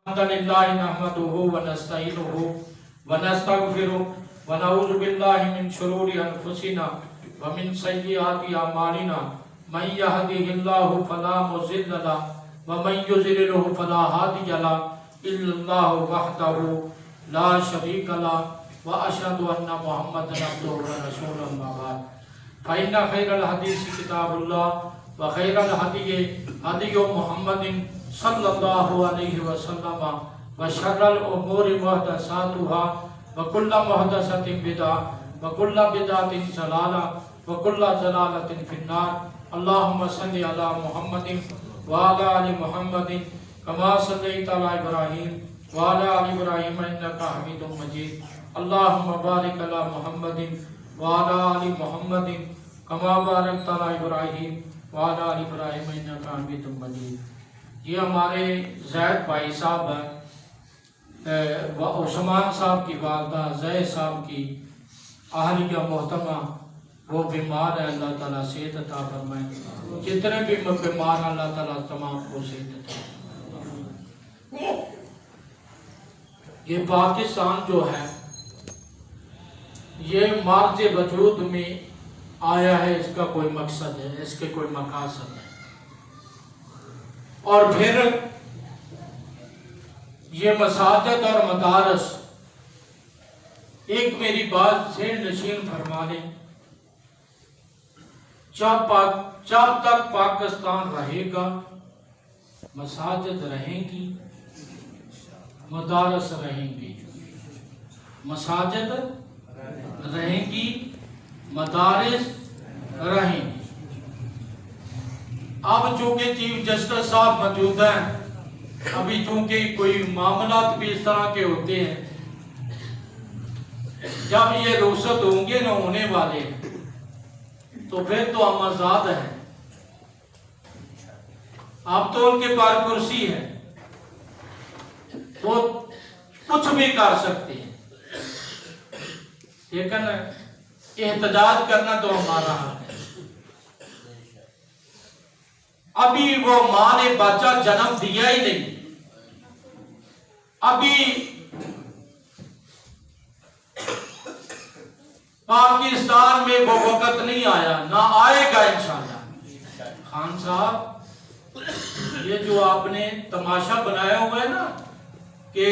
अल्हम्दुलिल्लाह नहमदुहु व नस्तईनुहु व नस्तगफिरुहु व नऊज़ु बिल्लाहि मिन शुरूरि अनफुसिना व मिन सय्यिआति अमालिना मन यहदिहिल्लाहु फला मुज़िल्ल लहु व मन युज़लिलहु फला हादिय लहु इल्लल्लाहु वहदहु ला शरीका लहु व अशहदु अन्ना मुहम्मदन अब्दुहु व रसूलुहु अम्मा बाद फ़इन्न खैरल हदीस किताबुल्लाह व खैरल हदी हदी मुहम्मदिन सल्लल्लाहु अलैहि वसल्लम व शर्रल उमूरि मुहदसातुहा व कुल्लु मुहदसतिन बिदअह व कुल्लु बिदअतिन ज़लाला व कुल्लु ज़लालतिन फिन्नार। अल्लाहुम्मा सल्लि अला मुहम्मदिन व अला आलि मुहम्मदिन कमा सल्लैता अला इब्राहीम व अला आलि इब्राहीम इन्नका हमीदुम मजीद। अल्लाहुम्मा बारिक अला मुहम्मदिन व अला आलि मुहम्मदिन कमा बारकता अला इब्राहीम व अला आलि इब्राहीम इन्नका हमीदुम मजीद। ये हमारे जैद भाई साहब हैं, उस्मान साहब की वालदा जैद साहब की अहलिया मोहतरमा, वो बीमार है, अल्लाह ताला सेहत अता फरमाए। जितने भी बीमार हैं अल्लाह ताला तमाम को सेहत अता। ये पाकिस्तान जो है ये मार्ज वजूद में आया है, इसका कोई मकसद है, इसके कोई मकासद है। और फिर ये मसाजिद और मदारस, एक मेरी बात से नशीन फरमा लें, जब तक पाकिस्तान रहेगा मसाजिद रहेंगी, मदारस रहेंगी, मसाजिद रहेंगी, मदारिस रहेंगी। अब चूंकि चीफ जस्टिस साहब मौजूद हैं, अभी चूंकि कोई मामलात भी इस तरह के होते हैं, जब ये रुखसत होंगे ना होने वाले, तो फिर तो हम आजाद हैं। अब तो उनके पास कुर्सी है, तो कुछ भी कर सकते हैं, लेकिन एहतजाज करना तो हमारा हक है। अभी वो मां ने बच्चा जन्म दिया ही नहीं, अभी पाकिस्तान में वो वक्त नहीं आया, ना आएगा इंशाल्लाह। खान साहब, ये जो आपने तमाशा बनाया हुआ है ना कि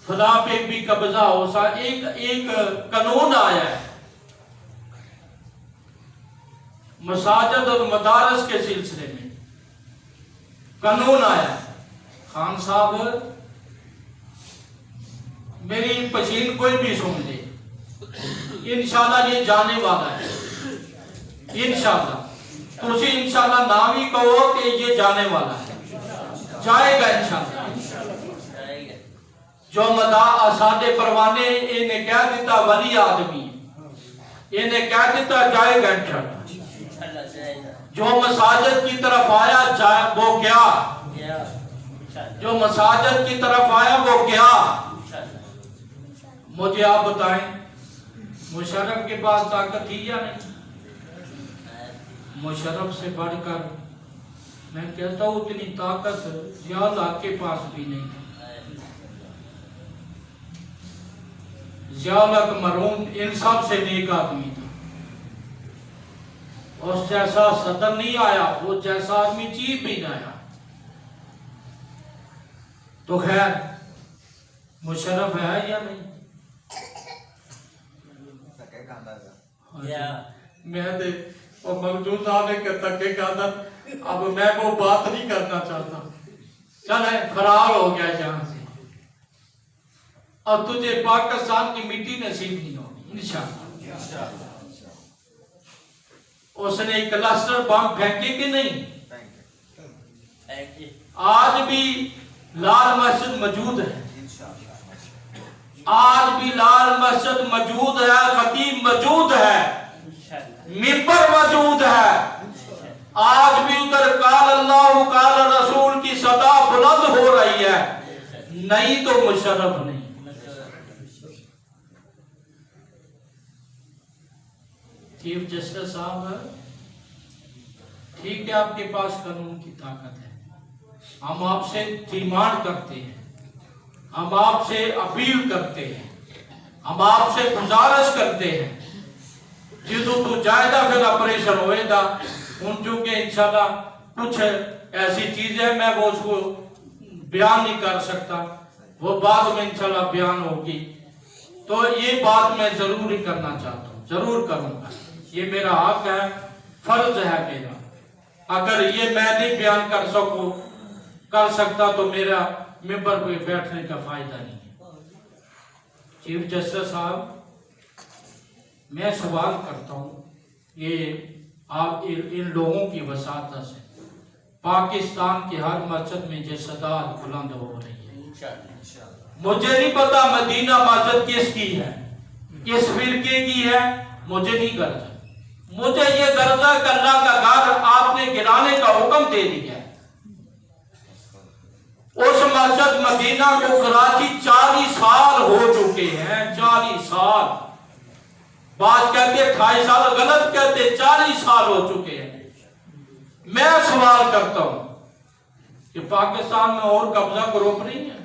फला पे भी कब्जा हो सा, एक कानून आया है मसाजिद और मदारस के सिलसिले में, कानून आया। खान साहब, मेरी पसीन कोई भी सुन ले, इंशाल्लाह ये जाने वाला है, इंशाल्लाह। तुसी इंशाल्लाह ना भी कहो कि ये जाने वाला है, जाएगा इंशाल्लाह। जो मदा साडे परवाने इन्हें कह दिता वली आदमी, इन्हें कह दिता जाएगा इंशाल्लाह। जो मसाजिद की तरफ आया जाए वो क्या, जो मसाजिद की तरफ आया वो क्या। मुझे आप बताएं, मुशर्रफ के पास ताकत थी या नहीं? मुशर्रफ से बढ़कर मैं कहता हूं उतनी ताकत ज़ियाउल हक के पास भी नहीं। ज़ियाउल हक मरहूम इन सब से नेक आदमी था, उस जैसा सदर नहीं आया, वो जैसा आदमी चीफ भी नहीं आया। तो खैर मुशर्रफ है या नहीं? मैं दे और मखदूम साहब ने धक्के खाता, अब मैं वो बात नहीं करना चाहता। चल है, फरार हो गया यहाँ से, और तुझे पाकिस्तान की मिट्टी नसीब नहीं होगी इंशाअल्लाह। उसने क्लस्टर बम फेंके कि नहीं? आज भी लाल मस्जिद मौजूद है, आज भी लाल मस्जिद मौजूद है, खतीब मौजूद है, मिंबर मौजूद है। आज भी उधर काल अल्लाह काल रसूल की सदा बुलंद हो रही है, नहीं तो मुशर्रफ नहीं। चीफ जस्टिस साहब, ठीक है, आपके पास कानून की ताकत है, हम आपसे डिमांड करते हैं हम आपसे अपील करते हैं, हम आपसे गुजारिश करते हैं जो तो जायदा फिर ऑपरेशन होएगा उन चूंकि इंशाल्लाह कुछ ऐसी चीजें मैं वो उसको बयान नहीं कर सकता, वो बाद में इंशाल्लाह बयान होगी। तो ये बात मैं जरूर ही करना चाहता हूँ, जरूर करूंगा, ये मेरा हक है, फर्ज है मेरा। अगर ये मैं नहीं बयान कर सकता तो मेरा मिंबर पे बैठने का फायदा नहीं है। चीफ जस्टिस साहब, मैं सवाल करता हूँ, ये आप इन लोगों की वसात से पाकिस्तान के हर मस्जिद में ये सदा बुलंद हो रही है। मुझे नहीं पता मदीना मस्जिद किसकी है, किस फिरके की है, मुझे नहीं गर्जा। मुझे ये गर्जा कि अल्लाह का घर आपने गिराने का हुक्म दे दिया है। उस मस्जिद मदीना को कराची 40 साल हो चुके हैं, 40 साल, बात कहते 28 साल, गलत कहते 40 साल हो चुके हैं। मैं सवाल करता हूं कि पाकिस्तान में और कब्जा ग्रुप नहीं है?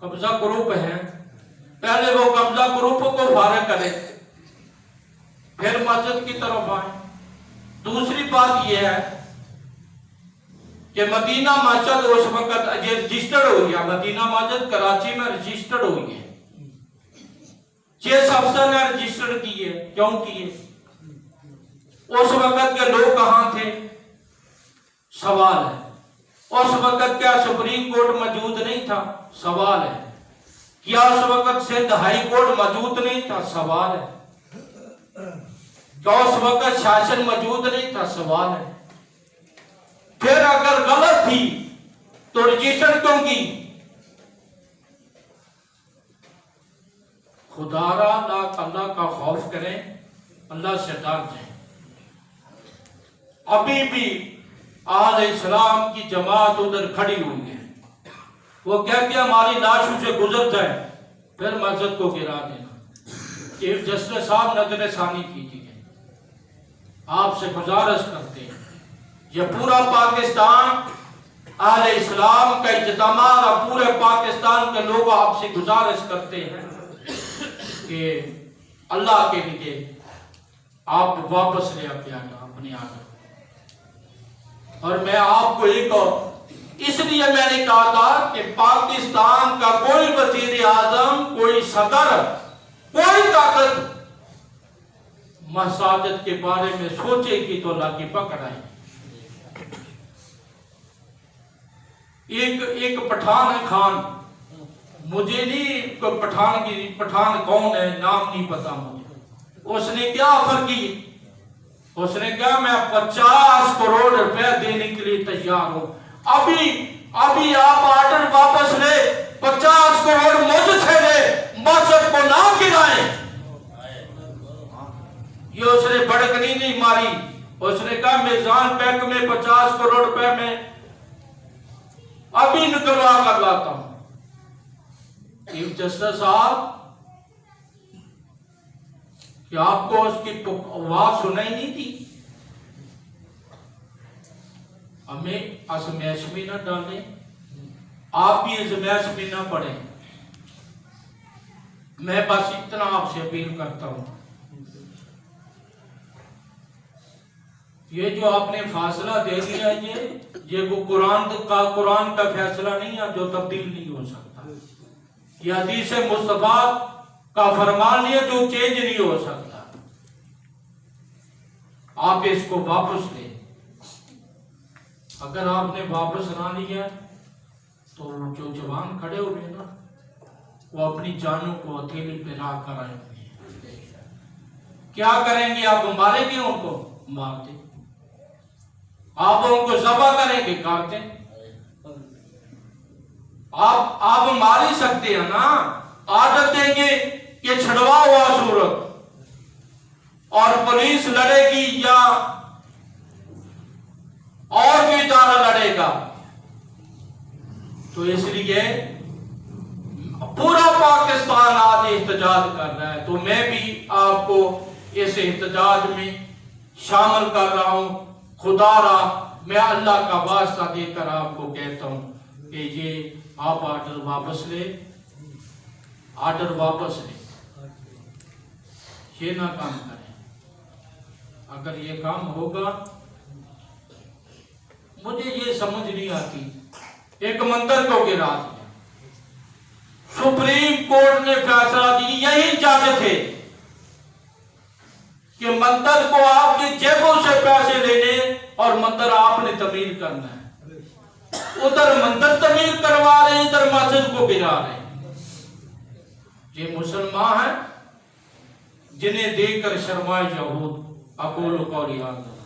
कब्जा ग्रुप है, पहले वो कब्जा ग्रुप को फारिग करे फिर मस्जिद की तरफ आए। दूसरी बात यह है कि मदीना मस्जिद उस वक्त रजिस्टर्ड हो गया, मदीना मस्जिद कराची में रजिस्टर्ड हो गया, 6 अफसर ने रजिस्टर्ड किए, क्यों किए? उस वक्त के लोग कहां थे? सवाल है। उस वक्त क्या सुप्रीम कोर्ट मौजूद नहीं था? सवाल है। क्या उस वक्त सिंध हाई कोर्ट मौजूद नहीं था? सवाल है। क्या उस वक्त शासन मौजूद नहीं था? सवाल है। फिर अगर गलत थी तो रजिस्टर क्यों की? खुदारा अल्लाह का खौफ करें, अल्लाह से डर जाए। अभी भी आल इस्लाम की जमात उधर खड़ी हुई है, वो कहते हैं हमारी लाशों से गुजर जाए फिर मस्जिद को गिरा देना। चीफ जस्टिस साहब नजर सानी कीजिए, आपसे गुजारिश करते हैं, ये पूरा पाकिस्तान आल इस्लाम का इज्तिमा और पूरे पाकिस्तान के लोग आपसे गुजारिश करते हैं कि अल्लाह के लिए आप वापस ले आके अपने आगे। और मैं आपको एक इसलिए मैंने कहा था कि पाकिस्तान का कोई वजीर आजम, कोई सदर, कोई ताकत मसाजिद के बारे में सोचेगी तो अल्लाह की पकड़ आए। एक पठान है खान, मुझे नहीं पठान कौन है नाम नहीं पता मुझे, उसने क्या ऑफर की? उसने कहा मैं 50 करोड़ रुपए देने के लिए तैयार हूं। अभी आप ऑर्डर वापस ले, 50 करोड़ मुझसे ले, मस्जिद को ना गिराएं। ये उसने भड़कनी नहीं मारी, उसने कहा मिजान बैंक में 50 करोड़ रुपए में अभी निकलवा कर लाता हूं। चीफ जस्टिस साहब, कि आपको उसकी आवाज सुनाई नहीं थी? हमें अजमैश में न डालें, आप भी अजमैश में न पड़े। मैं बस इतना आपसे अपील करता हूं, ये जो आपने फासला दे दिया, ये वो कुरान का फैसला नहीं है जो तब्दील नहीं हो सकता। ये हदीस मुस्तफा का फरमान नहीं है जो चेंज नहीं हो सकता। आप इसको वापस लें। अगर आपने वापस ना लिया तो जो जवान खड़े हुए ना, वो अपनी जानों को हथेली पे ला कर आए हुए। क्या करेंगे? आप मारेंगे उनको? मार दें। आप उनको ज़बह करेंगे? काट दें। आप मार ही सकते हैं ना। आदत देंगे कि छड़वा हुआ सूरत और पुलिस लड़ेगी या और भी इदारा लड़ेगा। तो इसलिए पूरा पाकिस्तान आज एहतजाज कर रहा है, तो मैं भी आपको इस एहतजाज में शामिल कर रहा हूं। खुदारा मैं अल्लाह का वास्ता देकर आपको कहता हूं कि ये आप ऑर्डर वापस ले, ऑर्डर वापस ले, ये ना काम करें। अगर ये काम होगा, मुझे ये समझ नहीं आती, एक मंदिर को गिरा दिया, सुप्रीम कोर्ट ने फैसला दी, यही चाहते थे कि मंदिर को आपकी जेबों से पैसे लेने और मंदिर आपने तमीर करना है। उधर मंदिर तमीर करवा रहे हैं, इधर मस्जिद को गिरा रहे हैं। ये मुसलमान हैं जिन्हें देखकर शर्माए यहूद। अक़ूलु क़ौली हाज़ा।